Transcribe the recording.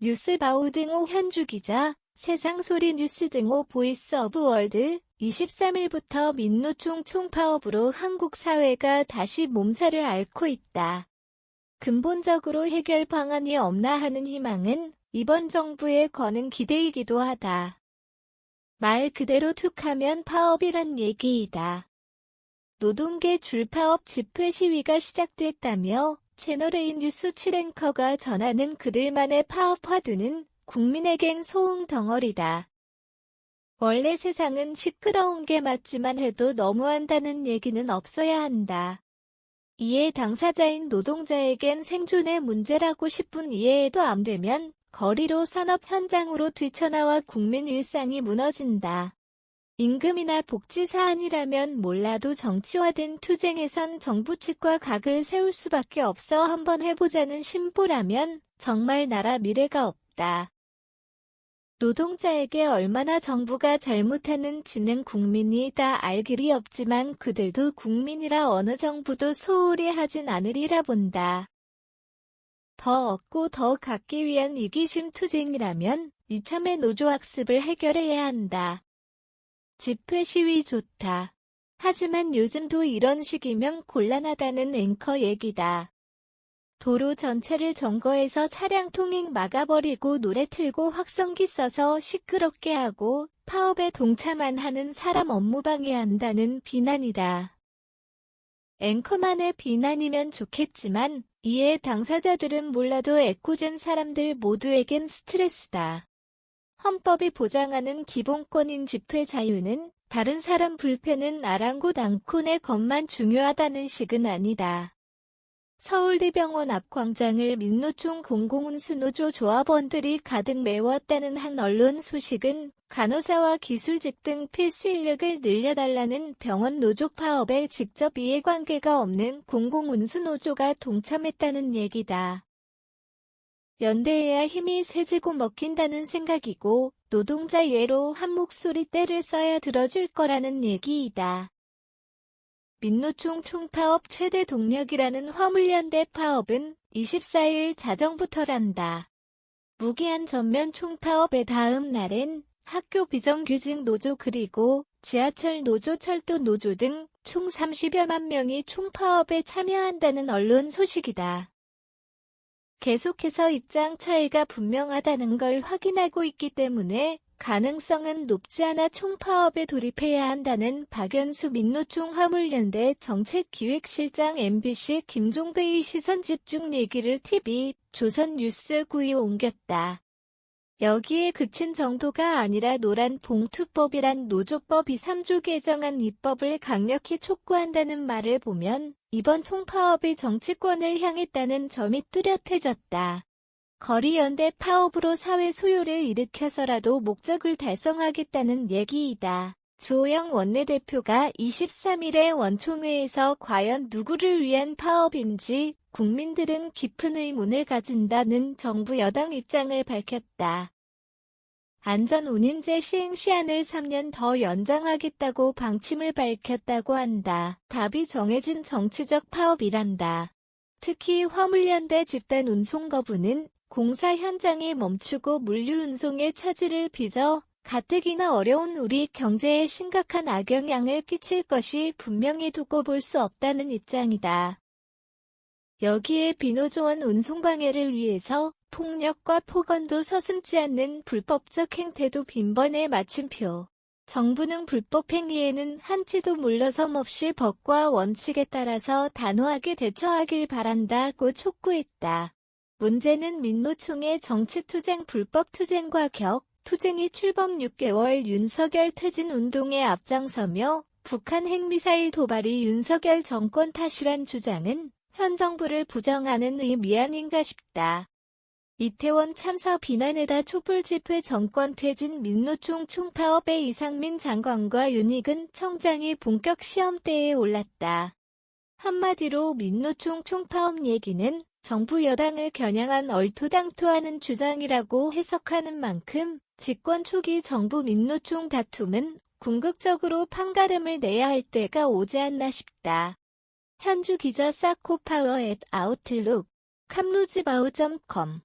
뉴스바우 등호 현주 기자, 세상소리 뉴스 등호 보이스 오브 월드, 23일부터 민노총 총파업으로 한국 사회가 다시 몸살을 앓고 있다. 근본적으로 해결 방안이 없나 하는 희망은 이번 정부에 거는 기대이기도 하다. 말 그대로 툭하면 파업이란 얘기이다. 노동계 줄파업 집회 시위가 시작됐다며 채널A 뉴스 7앵커가 전하는 그들만의 파업 화두는 국민에겐 소음 덩어리다. 원래 세상은 시끄러운 게 맞지만 해도 너무한다는 얘기는 없어야 한다. 이에 당사자인 노동자에겐 생존의 문제라고 10분 이해해도 안 되면 거리로 산업 현장으로 뛰쳐나와 국민 일상이 무너진다. 임금이나 복지 사안이라면 몰라도 정치화된 투쟁에선 정부 측과 각을 세울 수밖에 없어 한번 해보자는 심보라면 정말 나라 미래가 없다. 노동자에게 얼마나 정부가 잘못하는지는 국민이 다 알 길이 없지만 그들도 국민이라 어느 정부도 소홀히 하진 않으리라 본다. 더 얻고 더 갖기 위한 이기심 투쟁이라면 이참에 노조학습을 해결해야 한다. 집회 시위 좋다. 하지만 요즘도 이런 식이면 곤란하다는 앵커 얘기다. 도로 전체를 점거해서 차량 통행 막아버리고 노래 틀고 확성기 써서 시끄럽게 하고 파업에 동참만 하는 사람 업무 방해한다는 비난이다. 앵커만의 비난이면 좋겠지만 이에 당사자들은 몰라도 애꿎은 사람들 모두에겐 스트레스다. 헌법이 보장하는 기본권인 집회 자유는 다른 사람 불편은 아랑곳 않고 내 것만 중요하다는 식은 아니다. 서울대병원 앞 광장을 민노총 공공운수노조 조합원들이 가득 메웠다는 한 언론 소식은 간호사와 기술직 등 필수 인력을 늘려달라는 병원 노조 파업에 직접 이해관계가 없는 공공운수노조가 동참했다는 얘기다. 연대해야 힘이 세지고 먹힌다는 생각이고 노동자 예로 한 목소리 떼를 써야 들어줄 거라는 얘기이다. 민노총 총파업 최대 동력이라는 화물연대 파업은 24일 자정부터란다. 무기한 전면 총파업의 다음 날엔 학교 비정규직 노조 그리고 지하철 노조 철도 노조 등 총 30여만 명이 총파업에 참여한다는 언론 소식이다. 계속해서 입장 차이가 분명하다는 걸 확인하고 있기 때문에 가능성은 높지 않아 총파업에 돌입해야 한다는 박연수 민노총 화물연대 정책기획실장 MBC 김종배의 시선집중 얘기를 TV 조선뉴스9에 옮겼다. 여기에 그친 정도가 아니라 노란봉투법이란 노조법 3조 개정안 입법을 강력히 촉구한다는 말을 보면 이번 총파업이 정치권을 향했다는 점이 뚜렷해졌다. 거리연대 파업으로 사회 소요를 일으켜서라도 목적을 달성하겠다는 얘기이다. 주호영 원내대표가 23일에 원총회에서 과연 누구를 위한 파업인지 국민들은 깊은 의문을 가진다는 정부 여당 입장을 밝혔다. 안전운임제 시행 시한을 3년 더 연장하겠다고 방침을 밝혔다고 한다. 답이 정해진 정치적 파업이란다. 특히 화물연대 집단 운송 거부는 공사 현장이 멈추고 물류 운송의 차질을 빚어 가뜩이나 어려운 우리 경제에 심각한 악영향을 끼칠 것이 분명히 두고 볼 수 없다는 입장이다. 여기에 비노조원 운송 방해를 위해서 폭력과 폭언도 서슴지 않는 불법적 행태도 빈번해 마침표. 정부는 불법 행위에는 한치도 물러섬 없이 법과 원칙에 따라서 단호하게 대처하길 바란다고 촉구했다. 문제는 민노총의 정치투쟁 불법투쟁과 투쟁이 출범 6개월 윤석열 퇴진 운동에 앞장서며 북한 핵미사일 도발이 윤석열 정권 탓이란 주장은 현 정부를 부정하는 의미 아닌가 싶다. 이태원 참사 비난에다 촛불집회 정권 퇴진 민노총 총파업에 이상민 장관과 윤익은 청장이 본격 시험대에 올랐다. 한마디로 민노총 총파업 얘기는 정부 여당을 겨냥한 얼토당토하는 주장이라고 해석하는 만큼 집권 초기 정부 민노총 다툼은 궁극적으로 판가름을 내야 할 때가 오지 않나 싶다. 현주 기자 사코파워 @아웃룩, 캄루즈바우.com